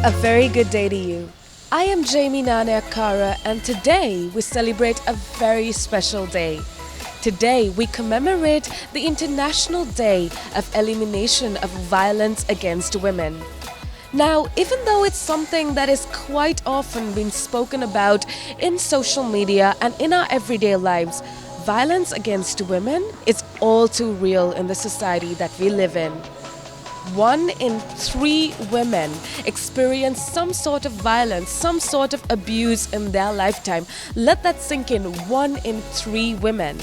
A very good day to you. I am Jamie Nana Akara, and today we celebrate a very special day. Today we commemorate the International Day of Elimination of Violence Against Women. Now, even though it's something that is quite often being spoken about in social media and in our everyday lives, violence against women is all too real in the society that we live in. 1 in 3 women experience some sort of violence, some sort of abuse in their lifetime. Let that sink in. 1 in 3 women.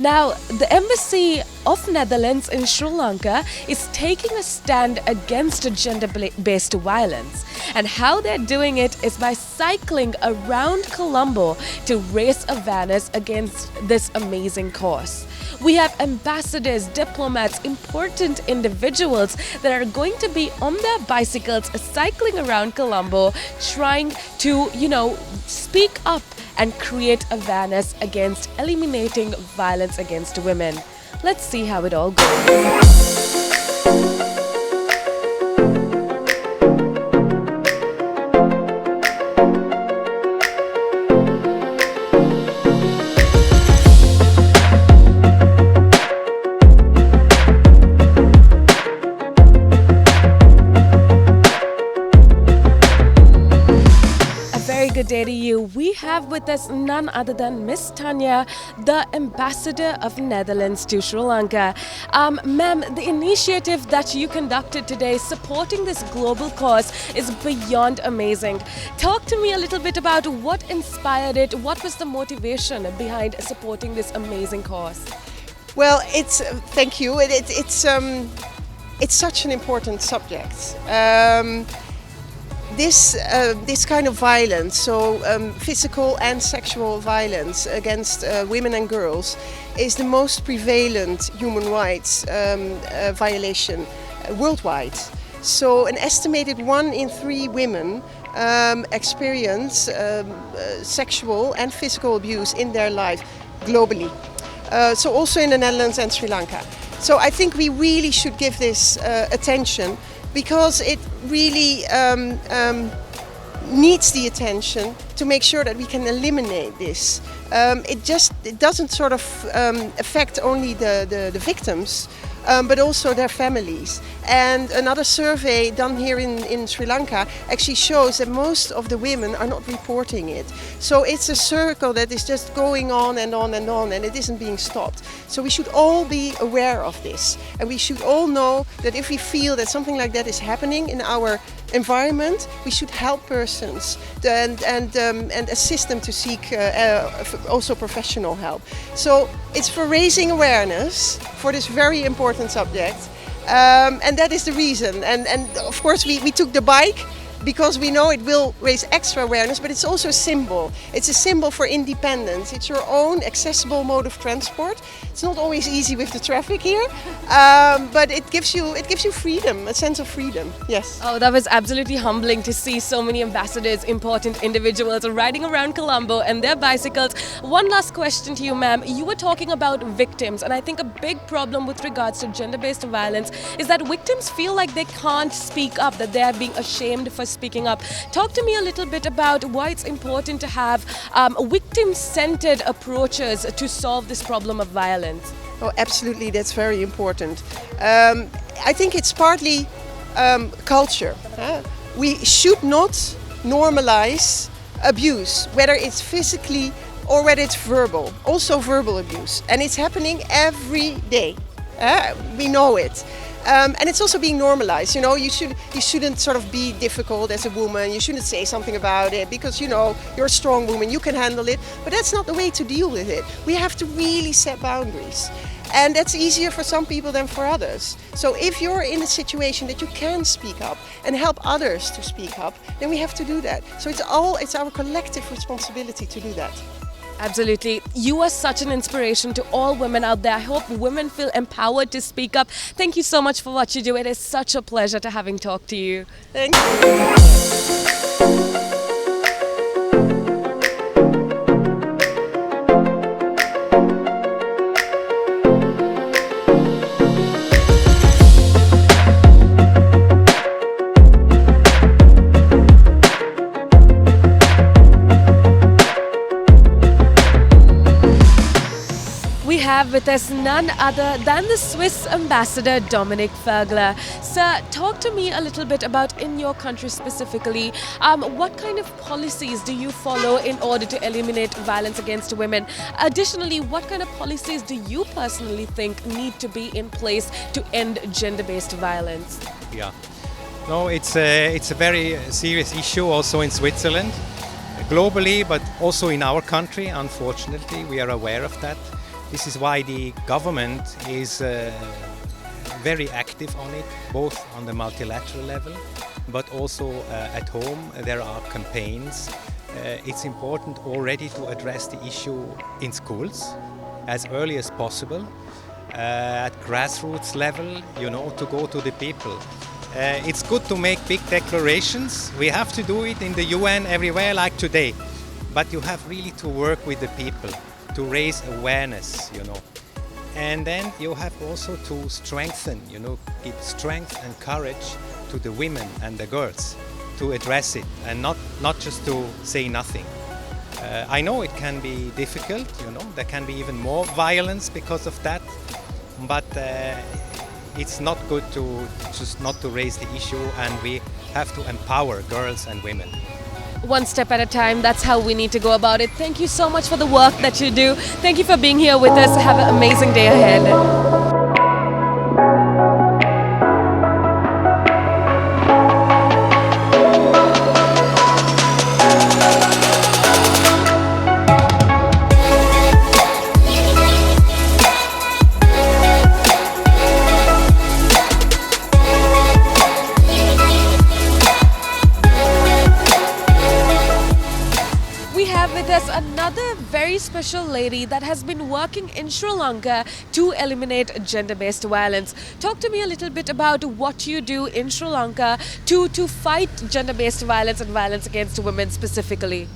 Now, the Embassy of Netherlands in Sri Lanka is taking a stand against gender-based violence. And how they're doing it is by cycling around Colombo to raise awareness against this amazing cause. We have ambassadors, diplomats, important individuals that are going to be on their bicycles cycling around Colombo trying to, speak up and create awareness against eliminating violence against women. Let's see how it all goes. Good day to you. We have with us none other than Miss Tanya, the Ambassador of Netherlands to Sri Lanka. Ma'am, the initiative that you conducted today supporting this global cause is beyond amazing. Talk to me a little bit about what inspired it, what was the motivation behind supporting this amazing cause? Well, thank you. It's such an important subject. This kind of violence, so physical and sexual violence against women and girls, is the most prevalent human rights violation worldwide. So an estimated 1 in 3 women experience sexual and physical abuse in their life globally. So also in the Netherlands and Sri Lanka. So I think we really should give this attention, because it really needs the attention to make sure that we can eliminate this. It doesn't sort of affect only the victims, but also their families. And another survey done here in Sri Lanka actually shows that most of the women are not reporting it. So it's a circle that is just going on and on and on, and it isn't being stopped. So we should all be aware of this, and we should all know that if we feel that something like that is happening in our environment, we should help persons and assist them to seek also professional help. So it's for raising awareness for this very important subject, and that is the reason. And of course we took the bike because we know it will raise extra awareness, but it's also a symbol. It's a symbol for independence. It's your own accessible mode of transport. It's not always easy with the traffic here, but it gives you freedom, a sense of freedom. Yes. Oh, that was absolutely humbling to see so many ambassadors, important individuals riding around Colombo and their bicycles. One last question to you, ma'am. You were talking about victims, and I think a big problem with regards to gender-based violence is that victims feel like they can't speak up, that they are being ashamed for speaking up. Talk to me a little bit about why it's important to have victim-centered approaches to solve this problem of violence. Oh, absolutely, that's very important. I think it's partly culture. We should not normalize abuse, whether it's physically or whether it's verbal, also verbal abuse. And it's happening every day. We know it. And it's also being normalized. You shouldn't sort of be difficult as a woman. You shouldn't say something about it because, you're a strong woman, you can handle it. But that's not the way to deal with it. We have to really set boundaries. And that's easier for some people than for others. So if you're in a situation that you can speak up and help others to speak up, then we have to do that. So it's our collective responsibility to do that. Absolutely. You are such an inspiration to all women out there. I hope women feel empowered to speak up. Thank you so much for what you do. It is such a pleasure to having talked to you. Thank you. have with us none other than the Swiss ambassador Dominic Fergler. Sir, talk to me a little bit about in your country specifically, what kind of policies do you follow in order to eliminate violence against women? Additionally, what kind of policies do you personally think need to be in place to end gender-based violence? Yeah, no, it's a very serious issue also in Switzerland, globally, but also in our country. Unfortunately, we are aware of that. This is why the government is very active on it, both on the multilateral level, but also at home. There are campaigns. It's important already to address the issue in schools as early as possible, at grassroots level, to go to the people. It's good to make big declarations. We have to do it in the UN everywhere like today. But you have really to work with the people to raise awareness, And then you have also to strengthen, give strength and courage to the women and the girls to address it and not just to say nothing. I know it can be difficult, there can be even more violence because of that, but it's not good to just not to raise the issue, and we have to empower girls and women. One step at a time, that's how we need to go about it. Thank you so much for the work that you do. Thank you for being here with us. Have an amazing day ahead. With us another very special lady that has been working in Sri Lanka to eliminate gender-based violence. Talk to me a little bit about what you do in Sri Lanka to fight gender-based violence and violence against women specifically.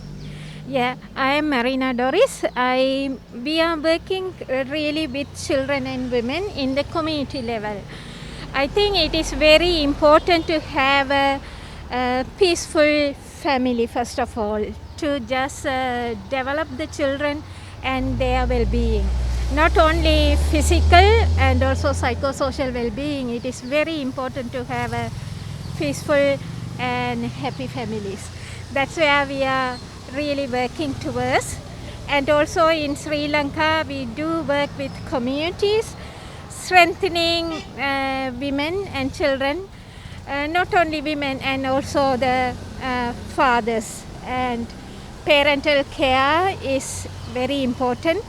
Yeah, I am Marina Doris. We are working really with children and women in the community level. I think it is very important to have a peaceful family first of all, to just develop the children and their well-being. Not only physical and also psychosocial well-being, it is very important to have a peaceful and happy families. That's where we are really working towards. And also in Sri Lanka, we do work with communities, strengthening women and children, not only women and also the fathers. And parental care is very important.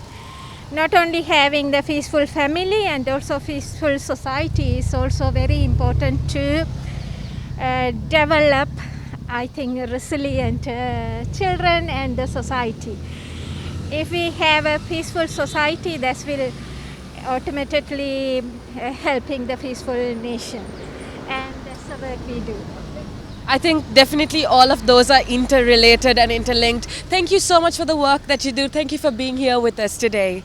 Not only having the peaceful family and also peaceful society is also very important to develop, I think, resilient children and the society. If we have a peaceful society, that will automatically helping the peaceful nation. And that's the work we do. I think definitely all of those are interrelated and interlinked. Thank you so much for the work that you do. Thank you for being here with us today.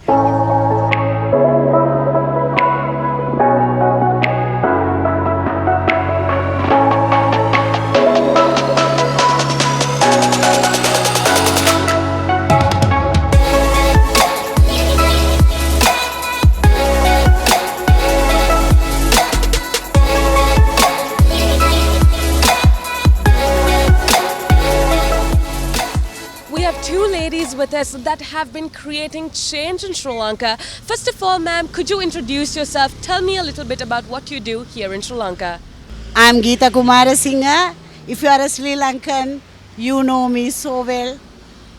Two ladies with us that have been creating change in Sri Lanka. First of all, ma'am, could you introduce yourself? Tell me a little bit about what you do here in Sri Lanka. I'm Geeta Kumarasinghe. If you are a Sri Lankan, you know me so well.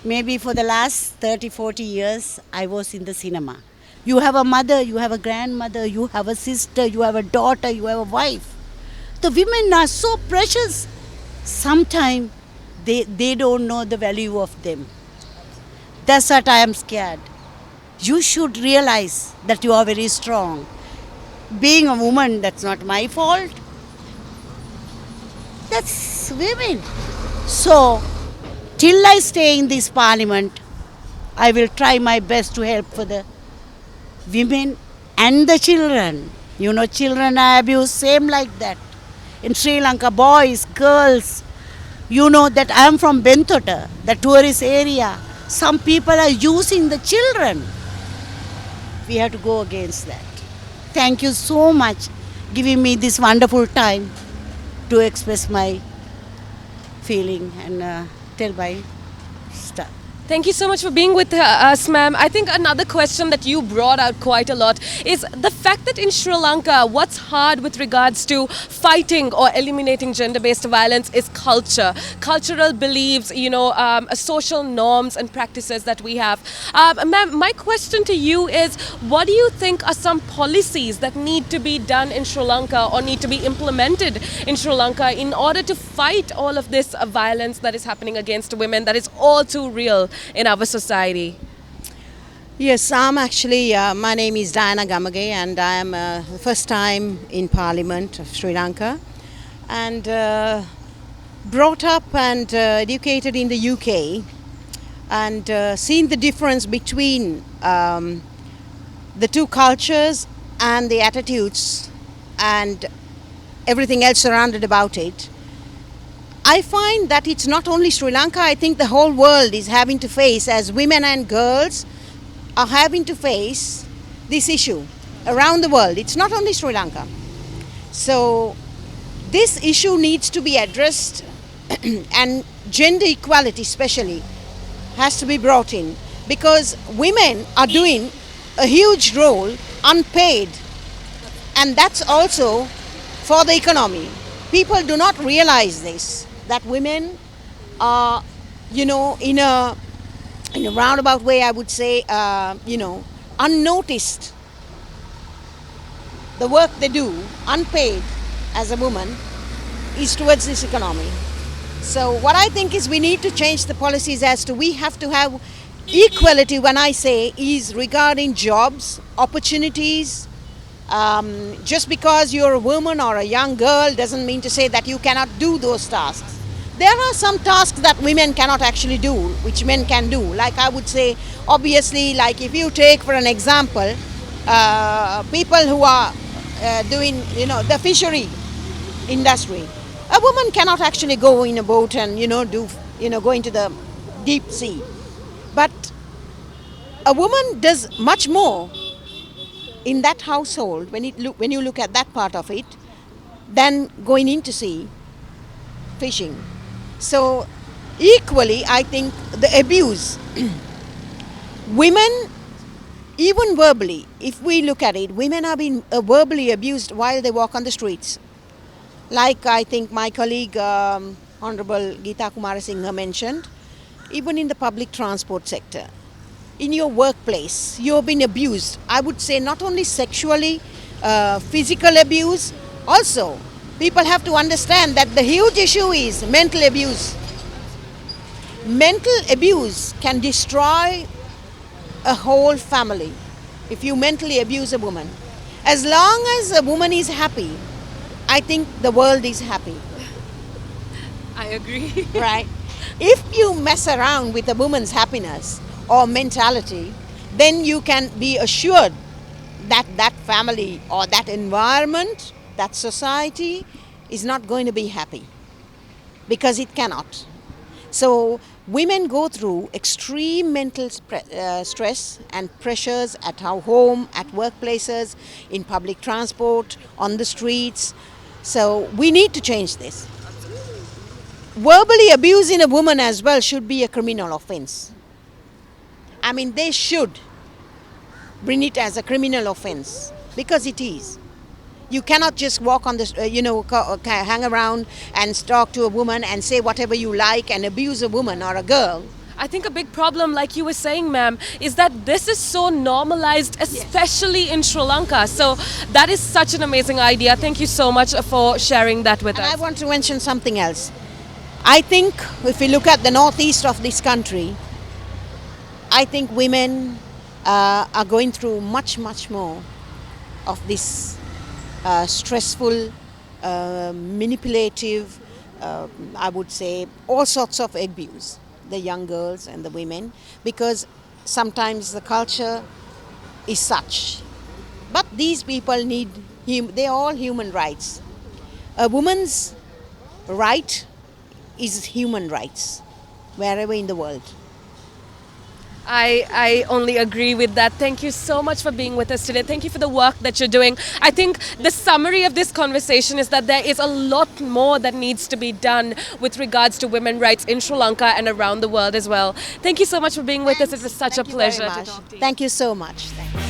Maybe for the last 30-40 years, I was in the cinema. You have a mother, you have a grandmother, you have a sister, you have a daughter, you have a wife. The women are so precious. Sometimes they don't know the value of them. That's what I am scared. You should realize that you are very strong. Being a woman, that's not my fault. That's women. So, till I stay in this parliament, I will try my best to help for the women and the children. Children are abused, same like that. In Sri Lanka, boys, girls, that I am from Bentota, the tourist area. Some people are using the children. We have to go against that. Thank you so much giving me this wonderful time to express my feeling and tell my stuff. Thank you so much for being with us, ma'am. I think another question that you brought out quite a lot is the fact that in Sri Lanka, what's hard with regards to fighting or eliminating gender-based violence is culture, cultural beliefs, social norms and practices that we have. Ma'am, my question to you is, what do you think are some policies that need to be done in Sri Lanka or need to be implemented in Sri Lanka in order to fight all of this violence that is happening against women that is all too real in our society? Yes, my name is Diana Gamage, and I am first time in Parliament of Sri Lanka, and brought up and educated in the UK, and seen the difference between the two cultures and the attitudes and everything else surrounded about it. I find that it's not only Sri Lanka, I think the whole world is having to face, as women and girls are having to face this issue around the world. It's not only Sri Lanka. So this issue needs to be addressed and gender equality especially has to be brought in, because women are doing a huge role unpaid, and that's also for the economy. People do not realize this, that women are, in a roundabout way, I would say, unnoticed. The work they do, unpaid as a woman, is towards this economy. So what I think is we need to change the policies as to we have to have equality, when I say, is regarding jobs, opportunities. Just because you're a woman or a young girl doesn't mean to say that you cannot do those tasks. There are some tasks that women cannot actually do, which men can do. Like I would say, obviously, like if you take for an example, people who are doing, the fishery industry. A woman cannot actually go in a boat and, go into the deep sea. But a woman does much more in that household, when you look at that part of it, than going into sea, fishing. So equally, I think the abuse, women, even verbally, if we look at it, women are being verbally abused while they walk on the streets. Like I think my colleague, Honorable Geeta Kumarasinghe mentioned, even in the public transport sector. In your workplace, you've been abused. I would say not only sexually, physical abuse, also people have to understand that the huge issue is mental abuse. Mental abuse can destroy a whole family if you mentally abuse a woman. As long as a woman is happy, I think the world is happy. I agree. Right? If you mess around with a woman's happiness or mentality, then you can be assured that that family or that environment, that society is not going to be happy, because it cannot. So women go through extreme mental stress and pressures at our home, at workplaces, in public transport, on the streets. So we need to change this. Verbally abusing a woman as well should be a criminal offense. I mean, they should bring it as a criminal offense, because it is. You cannot just walk on the, hang around and talk to a woman and say whatever you like and abuse a woman or a girl. I think a big problem, like you were saying, ma'am, is that this is so normalized, especially in Sri Lanka. So that is such an amazing idea. Thank you so much for sharing that with us. And I want to mention something else. I think if we look at the northeast of this country, I think women are going through much, much more of this stressful, manipulative, I would say, all sorts of abuse, the young girls and the women, because sometimes the culture is such. But these people need, they are all human rights. A woman's right is human rights, wherever in the world. I only agree with that. Thank you so much for being with us today. Thank you for the work that you're doing. I think the summary of this conversation is that there is a lot more that needs to be done with regards to women's rights in Sri Lanka and around the world as well. Thank you so much for being with us. It was such a Thank you very pleasure to much. talk to you. Thank you so much. Thank you.